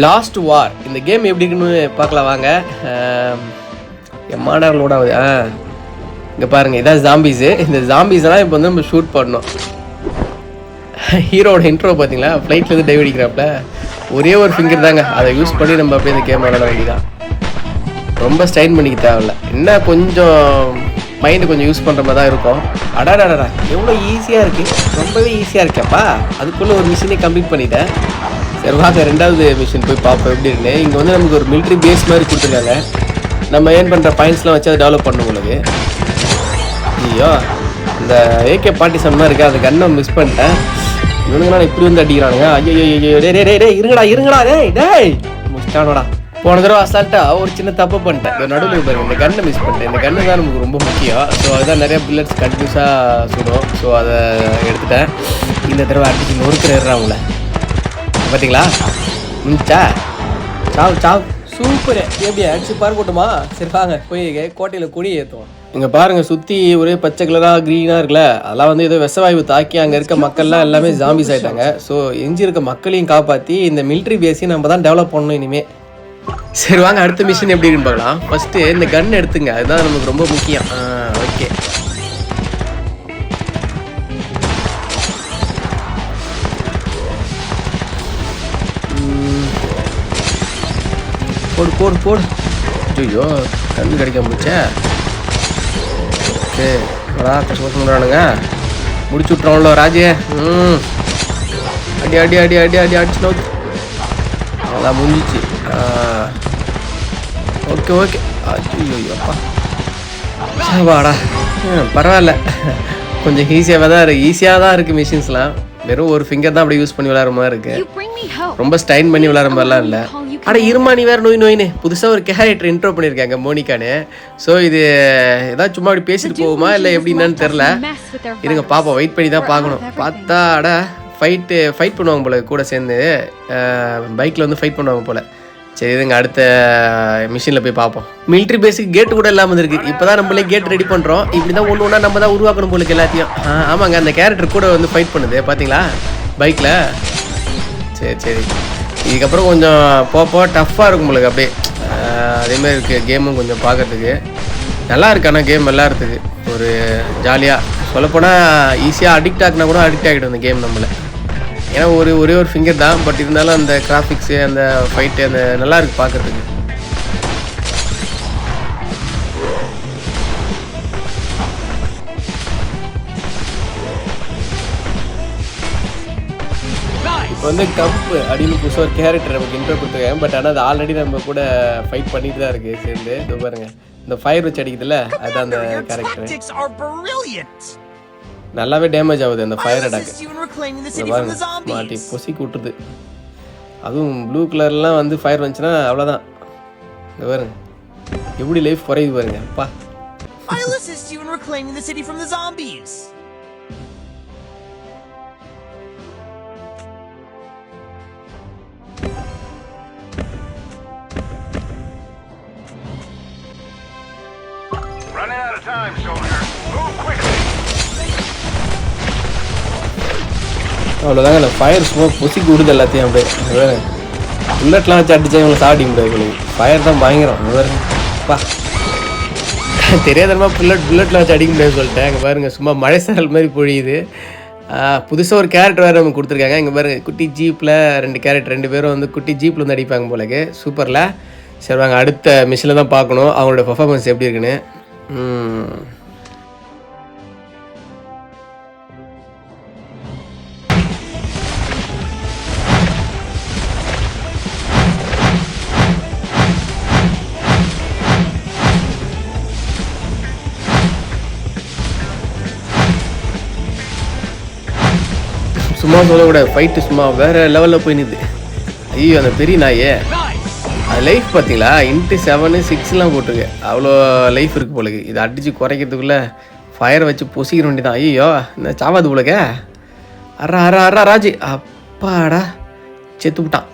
Last வார் இந்த game எப்படி இருக்குன்னு பார்க்கலாம் வாங்க. எம்மாடர் லோட் ஆகுது. இங்கே பாருங்கள், இதான் ஜாம்பிஸு. இந்த ஜாம்பிஸ்லாம் இப்போ வந்து நம்ம ஷூட் பண்ணணும். ஹீரோட இன்ட்ரோ பார்த்தீங்களா, ஃப்ளைட்லேருந்து டைவ் அடிக்கிறாப்புல. ஒரே ஒரு ஃபிங்கர் தாங்க, அதை யூஸ் பண்ணி நம்ம அப்படியே இந்த கேம் விளாட வேண்டியதான். ரொம்ப ஸ்டைன் பண்ணிக்க தேவையில்ல. என்ன கொஞ்சம் மைண்டு கொஞ்சம் யூஸ் பண்ணுற மாதிரி தான் இருக்கும். அடாடாடா எவ்வளோ ஈஸியாக இருக்குது, ரொம்பவே ஈஸியாக இருக்கேப்பா. அதுக்குள்ளே ஒரு மிஷினே கம்ப்ளீட் பண்ணிட்டேன். சரி வாங்க, ரெண்டாவது மிஷின் போய் பார்ப்போம் எப்படி இருக்குன்னு. இங்கே வந்து நமக்கு ஒரு மிலிட்ரி பேஸ் மாதிரி கொடுத்துருக்காங்க. நம்ம ஏர்ன் பண்ணுற பாயிண்ட்ஸ்லாம் வச்சு அதை டெவலப் பண்ணணும் உங்களுக்கு. ஐயோ, இந்த AK-47 மாதிரி இருக்கா, அந்த கன்னை மிஸ் பண்ணிட்டேன். இவனுங்களாம் இப்படி வந்து அடிக்கிறானுங்க. ஐயோ டே இருங்கடா டேய் முடிச்சிட்டானோடா. போன தடவை அசால்ட்டா ஒரு சின்ன தப்பு பண்ணிட்டேன். நடுவில் பாருங்க, இந்த கன்னை மிஸ் பண்ணிட்டேன். இந்த கன்று தான் நமக்கு ரொம்ப முக்கியம். ஸோ அதுதான் நிறைய புல்லட்ஸ் கண்டினியூஸாக சுடும். ஸோ அதை எடுத்துட்டேன். இந்த தடவை அடிச்சு நொறுக்கிறேறாங்கள பார்த்தீங்களா, முடிச்சா சாவ் சூப்பரு. எப்படி அடிச்சு பார்க்கட்டுமா? சரி வாங்க போய் கோட்டையில் கொடி ஏற்றுவோம். இங்கே பாருங்கள், சுற்றி ஒரே பச்சை கலராக க்ரீனாக இருக்குல்ல, அதெல்லாம் வந்து ஏதோ விஷவாயு தாக்கி அங்கே இருக்க மக்கள்லாம் எல்லாமே ஜாம்பிஸ் ஆகிட்டாங்க. ஸோ எஞ்சி இருக்க மக்களையும் காப்பாற்றி இந்த மிலிட்ரி பேஸையும் நம்ம தான் டெவலப் பண்ணணும் இனிமேல். சரி வாங்க, அடுத்த மிஷின் எப்படி இருக்குன்னு பார்க்கலாம். ஃபஸ்ட்டு இந்த கன் எடுத்துங்க, அதுதான் நமக்கு ரொம்ப முக்கியம். ஓகே, போடு. ஐயோ, கண்ணு கிடைக்க முடிச்சே. சரி வரா, கஷ்டப்படுறானுங்க. முடிச்சு விட்றோம்ல ராஜே. அடி அடிச்சு அதான் முடிஞ்சிச்சு. ஓகே. ஐயோ அப்பா வாடா, பரவாயில்ல, கொஞ்சம் ஈஸியாக தான் இருக்குது மிஷின்ஸ்லாம். வெறும் ஒரு ஃபிங்கர் தான் அப்படியே யூஸ் பண்ணி விளையாடுற மாதிரி இருக்குது. ரொம்ப ஸ்டைன் பண்ணி விளையாடுற மாதிரிலாம் இல்லை. ஆனால் இருமா, நீ வேறு நோயின்னு புதுசாக ஒரு கேரக்டர் இன்ட்ரோ பண்ணியிருக்காங்க, மோனிகான்னு. ஸோ இது ஏதாவது சும்மா அப்படி பேசிட்டு போகுமா இல்லை எப்படி என்னன்னு தெரில. இருங்க பாப்போம், வெயிட் பண்ணி தான் பார்க்கணும். பார்த்தா ஃபைட் பண்ணுவாங்க போல, கூட சேர்ந்து பைக்கில் வந்து ஃபைட் பண்ணுவாங்க போல். சரி இதுங்க, அடுத்த மிஷினில் போய் பார்ப்போம். மிலிட்ரி பேஸுக்கு கேட்டு கூட இல்லாமல் இருக்குது. இப்போ தான் நம்மளே கேட் ரெடி பண்ணுறோம். இப்படி தான் ஒன்று ஒன்றா நம்ம தான் உருவாக்கணும் போலுக்கு எல்லாத்தையும். ஆமாங்க, அந்த கேரக்டர் கூட வந்து ஃபைட் பண்ணுது பார்த்தீங்களா பைக்கில். சரி இதுக்கப்புறம் கொஞ்சம் போப்போ டஃப்பாக இருக்கும் உங்களுக்கு அப்படியே. அதேமாதிரி இருக்குது கேமும் கொஞ்சம் பார்க்கறதுக்கு நல்லா இருக்கு. ஆனால் கேம் விளாட்றதுக்கு ஒரு ஜாலியாக, சொல்லப்போனால் ஈஸியாக அடிக்ட் ஆகினா கூட அடிக்ட் ஆகிடும் அந்த கேம் நம்மளை. ஏன்னா ஒரே ஒரு ஃபிங்கர் தான், பட் இருந்தாலும் அந்த கிராஃபிக்ஸு, அந்த ஃபைட்டு, அந்த நல்லா இருக்குது பார்க்குறதுக்கு. இப்போ வந்து கப்பு அப்படின்னு புதுசாக ஒரு கேரக்டர் நமக்கு இன்ட்ரோ கொடுத்துருக்கேன். பட் ஆனால் அது ஆல்ரெடி நம்ம கூட ஃபைட் பண்ணிட்டு தான் இருக்குது சேர்ந்து. இது பாருங்க, இந்த ஃபயர் வச்சு அடிக்குதுல்ல, அதுதான் அந்த கேரக்டர். நல்லாவே டேமேஜ் ஆகுது அந்த ஃபயர் அட்டாக். பாருங்க, மாட்டி பொசி கூட்டுது. அதுவும் ப்ளூ கலர்லாம் வந்து ஃபயர் வந்துச்சுன்னா அவ்வளோதான். இந்த பாருங்க எப்படி லைஃப் குறையுது பாருங்க. அப்பா, அவ்வளோதாங்க, அந்த ஃபயர் சும்மா பொசிக்கு விடுது எல்லாத்தையும். அப்படியே புல்லட்லாம் வச்சு அடிச்சா இவங்களை சாப்பிட முடியாது உங்களுக்கு. ஃபயர் தான் பயங்கரம். பாருங்கப்பா, தெரியாதனமா புல்லட்டில் வச்சு அடிக்க முடியாது சொல்லிட்டேன். இங்கே பாருங்கள், சும்மா மழை சாரல் மாதிரி பொழியுது. புதுசாக ஒரு கேரக்டர் வேறு நமக்கு கொடுத்துருக்காங்க. இங்கே பாருங்கள், குட்டி ஜீப்பில் 2 கேரக்டர், 2 பேரும் வந்து குட்டி ஜீப்பில் வந்து அடிப்பாங்க போலக்கு. சூப்பரில். சரி வாங்க, அடுத்த மிஷினில் தான் பார்க்கணும் அவங்களோட பர்ஃபார்மன்ஸ் எப்படி இருக்குன்னு. சும்மா சொல்லக்கூடாது, ஃபைட்டு சும்மா வேறு லெவலில் போய் நிற்குது. ஐயோ, அந்த பெரிய நாயே, அது லைஃப் பார்த்தீங்களா, இன்ட்டு 7, 6 போட்டிருக்கு. அவ்வளோ லைஃப் இருக்குது போலக்கு. இதை அடித்து குறைக்கிறதுக்குள்ளே ஃபயரை வச்சு பொசிக்கிற வேண்டி தான். ஐயோ, இந்த சாவாது போலக்க. அரா ராஜி, அப்பாடா செத்து விட்டான்.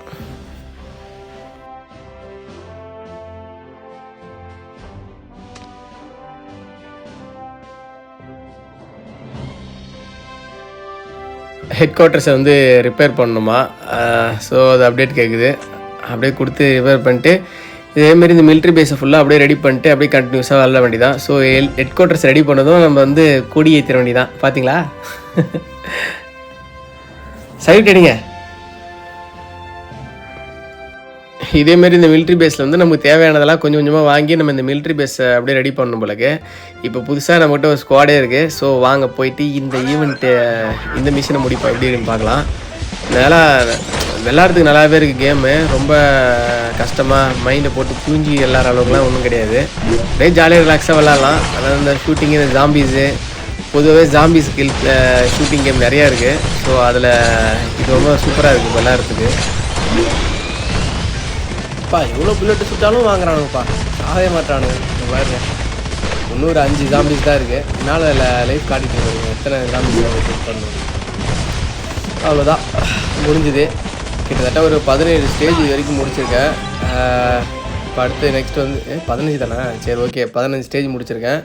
ஹெட் குவார்ட்டர்ஸை வந்து ரிப்பேர் பண்ணணுமா. ஸோ அது அப்டேட் கேட்குது. அப்படியே கொடுத்து ரிப்பேர் பண்ணிட்டு இதேமாரி இந்த மிலிட்ரி பேஸை ஃபுல்லாக அப்படியே ரெடி பண்ணிட்டு அப்படியே கண்டினியூஸாக விளாட வேண்டியதான். ஸோ ஹெட் குவார்ட்டர்ஸ் ரெடி பண்ணதும் நம்ம வந்து கொடி ஏற்றிட வேண்டியதான். பார்த்தீங்களா? சைட் அடிங்க. இதேமாரி இந்த மிலிட்ரி பேஸில் வந்து நமக்கு தேவையானதெல்லாம் கொஞ்சம் கொஞ்சமாக வாங்கி நம்ம இந்த மிலிட்ரி பேஸை அப்படியே ரெடி பண்ணணும் போலக்கு. இப்போ புதுசாக நம்மகிட்ட ஒரு ஸ்குவாடே இருக்குது. ஸோ வாங்க போயிட்டு இந்த ஈவெண்ட்டு இந்த மிஷினை முடிப்போம் எப்படி இருக்குன்னு பார்க்கலாம். நல்லா விளாட்றதுக்கு நல்லாவே இருக்குது கேமு. ரொம்ப கஷ்டமாக மைண்டை போட்டு தூஞ்சி விளாட்ற அளவுக்குலாம் ஒன்றும் கிடையாது. அப்படியே ஜாலியாக ரிலாக்ஸாக விளாட்லாம். அதாவது இந்த ஷூட்டிங்கு, இந்த ஜாம்பீஸு, பொதுவாகவே ஜாம்பி ஸ்கில் ஷூட்டிங் கேம் நிறையா இருக்குது. ஸோ அதில் இது ரொம்ப சூப்பராக இருக்குது விளாட்றதுக்கு. எவ்வளோ புல்லட்டு சுட்டாலும் வாங்குறானுங்கப்பா, ஆகவே மாட்டானுங்க. பாருங்க, இன்னும் ஒரு 5 ஜாம்பிஸ் தான் இருக்குது. என்னால் லைஃப் காட்டிட்டு வருங்க எத்தனை ஜாம்பிஸ் ஷூட் பண்ணணும். அவ்வளோதான், முடிஞ்சுது. கிட்டத்தட்ட ஒரு 17 ஸ்டேஜ் இது வரைக்கும் முடிச்சிருக்கேன். இப்போ அடுத்து நெக்ஸ்ட் வந்து 15 தானே? சரி, ஓகே, 15 ஸ்டேஜ் முடிச்சிருக்கேன்.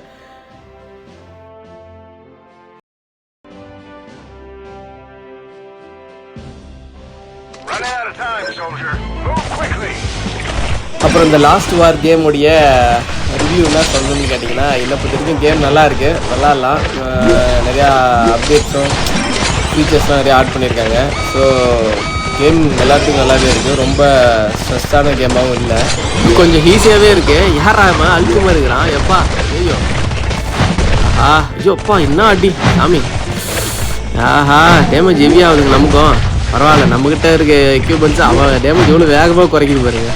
அப்புறம் இந்த லாஸ்ட் வார் கேமுடைய ரிவ்யூ என்ன சொல்லணும்னு கேட்டிங்கன்னா, என்னை பொறுத்த வரைக்கும் கேம் நல்லா இருக்குது, விளாட்லாம். நிறையா அப்டேட்ஸும் ஃபீச்சர்ஸ்லாம் நிறையா ஆட் பண்ணியிருக்காங்க. ஸோ கேம் எல்லாத்துக்கும் நல்லாவே இருக்குது. ரொம்ப ஸ்ட்ரெஸ்ஸான கேமாகவும் இல்லை, கொஞ்சம் ஈஸியாகவே இருக்குது. யாராம அழுத்தமாக இருக்கிறான் எப்பா? ஐயோ ஐயோப்பா, என்ன அடி சாமி! ஆஹா, டேமேஜ் ஹெவி ஆகுதுங்க நமக்கும். பரவாயில்ல, நம்மக்கிட்ட இருக்க எக்யூப்மெண்ட்ஸ் அவன் டேமேஜ் எவ்வளோ வேகமாக குறைக்குது பாருங்க.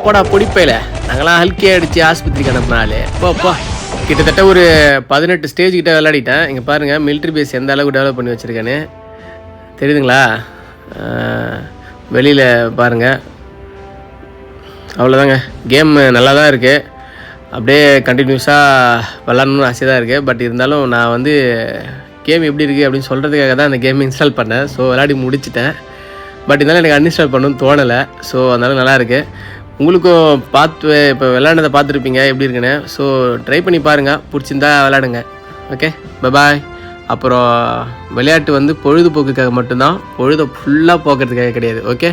போடா பொடிப்பையில் நாங்களாம் ஹல்கியாக அடித்து ஆஸ்பத்திரிக்கு அனுப்பினாலே போப்பா. கிட்டத்தட்ட ஒரு 18 ஸ்டேஜ் கிட்ட விளையாடிட்டேன். இங்கே பாருங்கள் மிலிட்ரி பேஸ் எந்த அளவுக்கு டெவலப் பண்ணி வச்சுருக்கேன்னு தெரியுதுங்களா? வெளியில் பாருங்கள். அவ்வளோதாங்க, கேம் நல்லா தான் இருக்குது. அப்படியே கண்டினியூஸாக விளாட்ணுன்னு ஆசை தான் இருக்குது. பட் இருந்தாலும் நான் வந்து கேம் எப்படி இருக்குது அப்படின்னு சொல்கிறதுக்காக தான் அந்த கேம் இன்ஸ்டால் பண்ணேன். ஸோ விளையாடி முடிச்சிட்டேன். பட் இருந்தாலும் எனக்கு அன்இன்ஸ்டால் பண்ணணும்னு தோணலை. ஸோ அதனால நல்லாயிருக்கு. உங்களுக்கும் பார்த்து இப்போ விளையாடுறதை பார்த்துருப்பீங்க எப்படி இருக்குன்னு. ஸோ ட்ரை பண்ணி பாருங்கள், பிடிச்சிருந்தா விளையாடுங்க. ஓகே, பாய். அப்புறம் விளையாட்டு வந்து பொழுதுபோக்குக்காக மட்டும்தான், பொழுதை ஃபுல்லாக போக்குறதுக்காக கிடையாது. ஓகே.